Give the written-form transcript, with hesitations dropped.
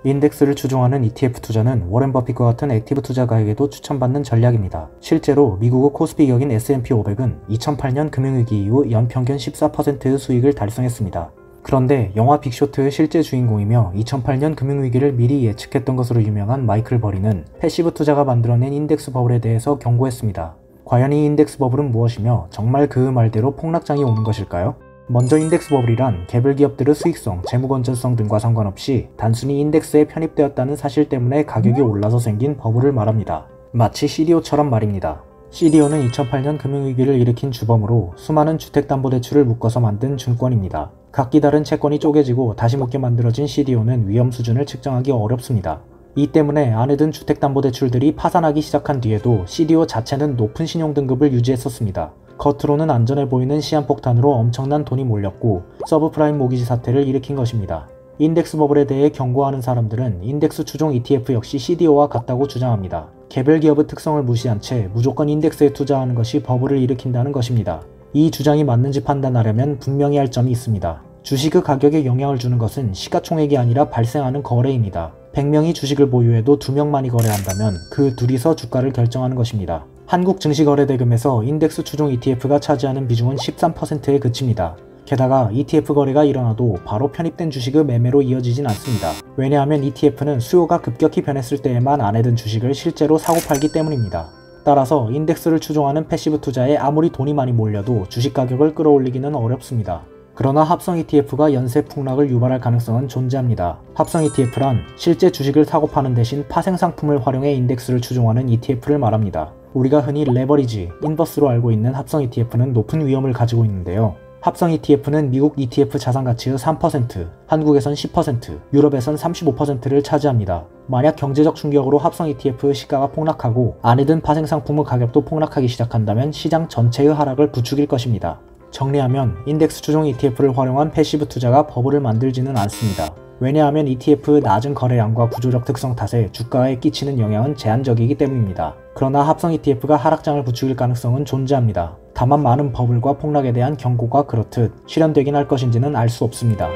인덱스를 추종하는 ETF 투자는 워렌 버핏과 같은 액티브 투자가에게도 추천받는 전략입니다. 실제로 미국의 코스피 격인 S&P 500은 2008년 금융위기 이후 연평균 14%의 수익을 달성했습니다. 그런데 영화 빅쇼트의 실제 주인공이며 2008년 금융위기를 미리 예측했던 것으로 유명한 마이클 버리는 패시브 투자가 만들어낸 인덱스 버블에 대해서 경고했습니다. 과연 이 인덱스 버블은 무엇이며 정말 그 말대로 폭락장이 오는 것일까요? 먼저 인덱스 버블이란 개별 기업들의 수익성, 재무 건전성 등과 상관없이 단순히 인덱스에 편입되었다는 사실 때문에 가격이 올라서 생긴 버블을 말합니다. 마치 CDO처럼 말입니다. CDO는 2008년 금융위기를 일으킨 주범으로 수많은 주택담보대출을 묶어서 만든 증권입니다. 각기 다른 채권이 쪼개지고 다시 묶여 만들어진 CDO는 위험 수준을 측정하기 어렵습니다. 이 때문에 안에 든 주택담보대출들이 파산하기 시작한 뒤에도 CDO 자체는 높은 신용등급을 유지했었습니다. 겉으로는 안전해 보이는 시한폭탄으로 엄청난 돈이 몰렸고 서브프라임 모기지 사태를 일으킨 것입니다. 인덱스 버블에 대해 경고하는 사람들은 인덱스 추종 ETF 역시 CDO와 같다고 주장합니다. 개별 기업의 특성을 무시한 채 무조건 인덱스에 투자하는 것이 버블을 일으킨다는 것입니다. 이 주장이 맞는지 판단하려면 분명히 할 점이 있습니다. 주식의 가격에 영향을 주는 것은 시가총액이 아니라 발생하는 거래입니다. 100명이 주식을 보유해도 2명만이 거래한다면 그 둘이서 주가를 결정하는 것입니다. 한국 증시거래대금에서 인덱스 추종 ETF가 차지하는 비중은 13%에 그칩니다. 게다가 ETF 거래가 일어나도 바로 편입된 주식의 매매로 이어지진 않습니다. 왜냐하면 ETF는 수요가 급격히 변했을 때에만 안에 든 주식을 실제로 사고 팔기 때문입니다. 따라서 인덱스를 추종하는 패시브 투자에 아무리 돈이 많이 몰려도 주식 가격을 끌어올리기는 어렵습니다. 그러나 합성 ETF가 연쇄 폭락을 유발할 가능성은 존재합니다. 합성 ETF란 실제 주식을 사고 파는 대신 파생 상품을 활용해 인덱스를 추종하는 ETF를 말합니다. 우리가 흔히 레버리지, 인버스로 알고 있는 합성 ETF는 높은 위험을 가지고 있는데요. 합성 ETF는 미국 ETF 자산가치의 3%, 한국에선 10%, 유럽에선 35%를 차지합니다. 만약 경제적 충격으로 합성 ETF의 시가가 폭락하고 안에 든 파생 상품의 가격도 폭락하기 시작한다면 시장 전체의 하락을 부추길 것입니다. 정리하면 인덱스 추종 ETF를 활용한 패시브 투자가 버블을 만들지는 않습니다. 왜냐하면 ETF의 낮은 거래량과 구조적 특성 탓에 주가에 끼치는 영향은 제한적이기 때문입니다. 그러나 합성 ETF가 하락장을 부추길 가능성은 존재합니다. 다만 많은 버블과 폭락에 대한 경고가 그렇듯 실현되긴 할 것인지는 알 수 없습니다.